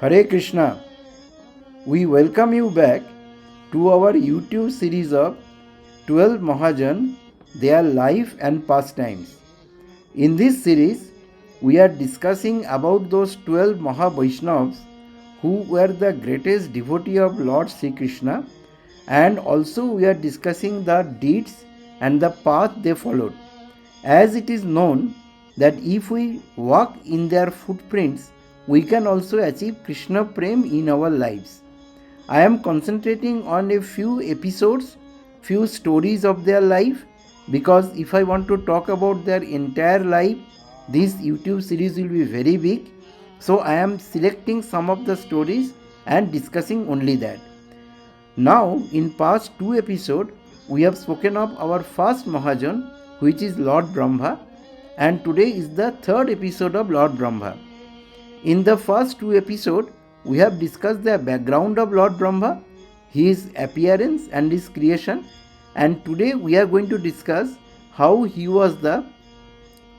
Hare Krishna. We welcome you back to our YouTube series of 12 Mahajan, their life and pastimes. In this series, we are discussing about those 12 Mahavaishnavas who were the greatest devotee of Lord SriKrishna, and also we are discussing the deeds and the path they followed. As it is known that if we walk in their footprints, we can also achieve Krishna Prem in our lives. I am concentrating on a few episodes, few stories of their life, because if I want to talk about their entire life, this YouTube series will be very big. So I am selecting some of the stories and discussing only that. Now, in past two episodes, we have spoken of our first Mahajan, which is Lord Brahma, and today is the third episode of Lord Brahma. In the first two episodes, we have discussed the background of Lord Brahma, his appearance and his creation, and today we are going to discuss how he was the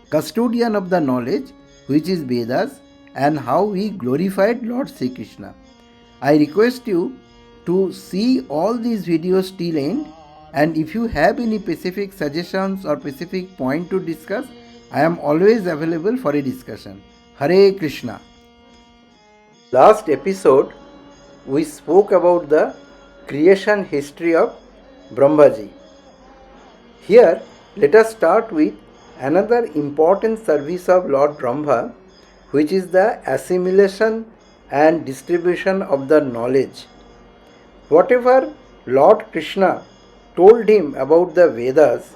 custodian of the knowledge, which is Vedas, and how he glorified Lord SriKrishna. I request you to see all these videos till end, and if you have any specific suggestions or specific point to discuss, I am always available for a discussion. Hare Krishna. Last episode, we spoke about the creation history of Brahmaji. Here, let us start with another important service of Lord Brahma, which is the assimilation and distribution of the knowledge. Whatever Lord Krishna told him about the Vedas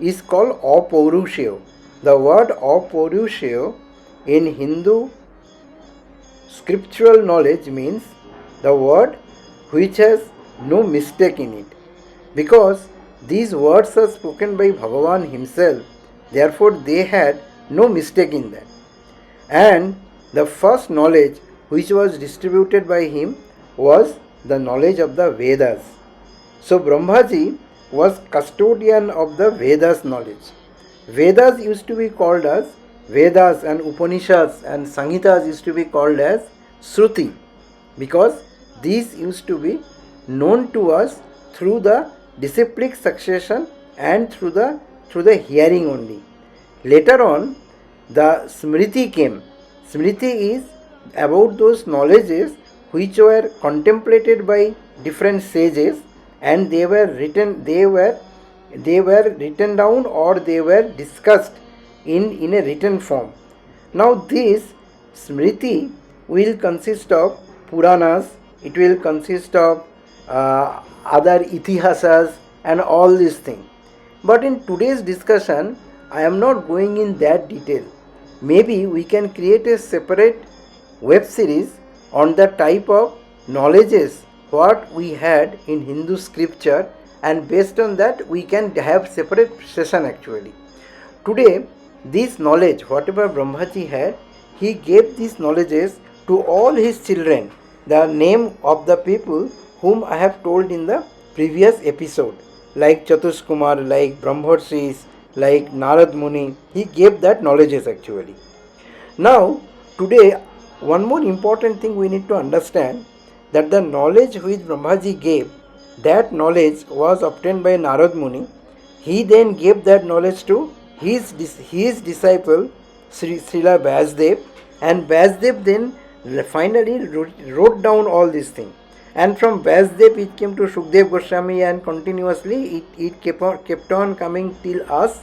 is called Apaurushya. The word Apaurushya in Hindu scriptural knowledge means the word which has no mistake in it. Because these words are spoken by Bhagavan himself, therefore they had no mistake in that. And the first knowledge which was distributed by him was the knowledge of the Vedas. So Brahmaji was custodian of the Vedas knowledge. Vedas used to be called as Vedas, and Upanishads and Samhitas used to be called as Shruti, because these used to be known to us through the disciplic succession and through the hearing only. Later on, the Smriti came. Smriti is about those knowledges which were contemplated by different sages, and they were written down, or they were discussed in a written form. Now this Smriti will consist of Puranas, it will consist of other Itihasas and all these things. But in today's discussion, I am not going in that detail. Maybe we can create a separate web series on the type of knowledges what we had in Hindu scripture, and based on that we can have separate session actually. Today, this knowledge, whatever Brahmaji had, he gave these knowledges to all his children, the name of the people whom I have told in the previous episode, like Chatuskumar, like Brahmarshis, like Narad Muni, he gave that knowledges actually. Now, today, one more important thing we need to understand, that the knowledge which Brahmaji gave, that knowledge was obtained by Narad Muni. He then gave that knowledge to his disciple Srila Vyasadeva, and Vyasadeva then finally wrote down all these things. And from Vyasadeva it came to Shukdev Goswami, and continuously it kept on coming till us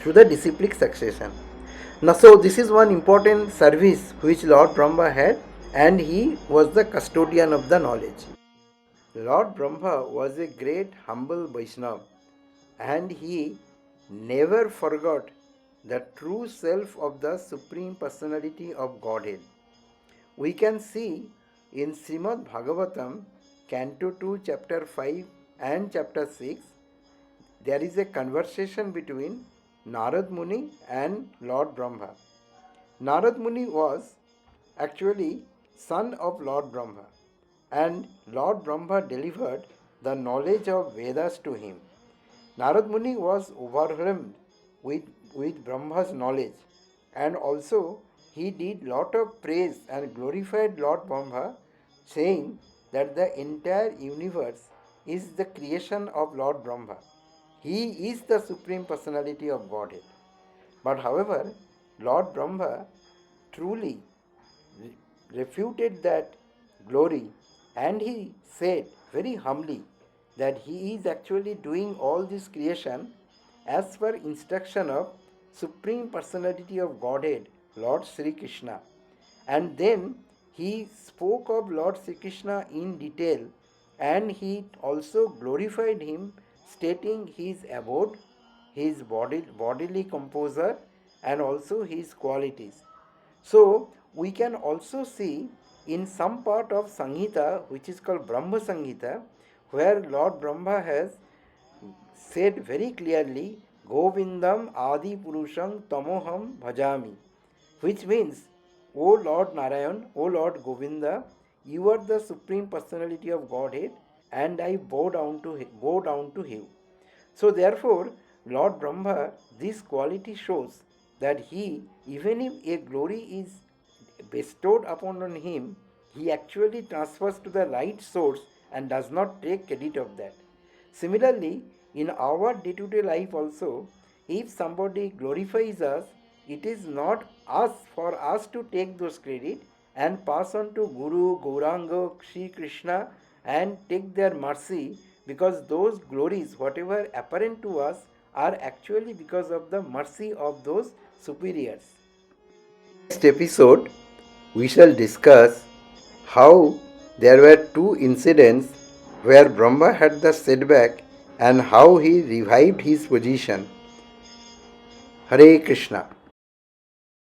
through the disciplic succession. Now, so this is one important service which Lord Brahma had, and he was the custodian of the knowledge. Lord Brahma was a great humble Vaishnava, and he never forgot the true self of the Supreme Personality of Godhead. We can see in Srimad Bhagavatam, Canto 2, Chapter 5 and Chapter 6, there is a conversation between Narad Muni and Lord Brahma. Narad Muni was actually son of Lord Brahma, and Lord Brahma delivered the knowledge of Vedas to him. Narad Muni was overwhelmed with Brahma's knowledge, and also he did lot of praise and glorified Lord Brahma, saying that the entire universe is the creation of Lord Brahma. He is the Supreme Personality of Godhead. But however, Lord Brahma truly refuted that glory, and he said very humbly that he is actually doing all this creation as per instruction of Supreme Personality of Godhead, Lord Sri Krishna. And then he spoke of Lord Sri Krishna in detail, and he also glorified him, stating his abode, his bodily composer, and also his qualities. So we can also see in some part of Sanghita, which is called Brahma Sanghita, where Lord Brahma has said very clearly, Govindam Adi Purusham Tamoham Bhajami, which means, O Lord Narayan, O Lord Govinda, you are the Supreme Personality of Godhead, and I bow down to you. So therefore, Lord Brahma, this quality shows that he, even if a glory is bestowed upon him, he actually transfers to the right source and does not take credit of that. Similarly, in our day to day life also, if somebody glorifies us, it is not us for us to take those credit and pass on to Guru, Gauranga, Sri Krishna and take their mercy, because those glories, whatever apparent to us, are actually because of the mercy of those superiors. Next episode, we shall discuss how there were two incidents where Brahma had the setback and how he revived his position. Hare Krishna.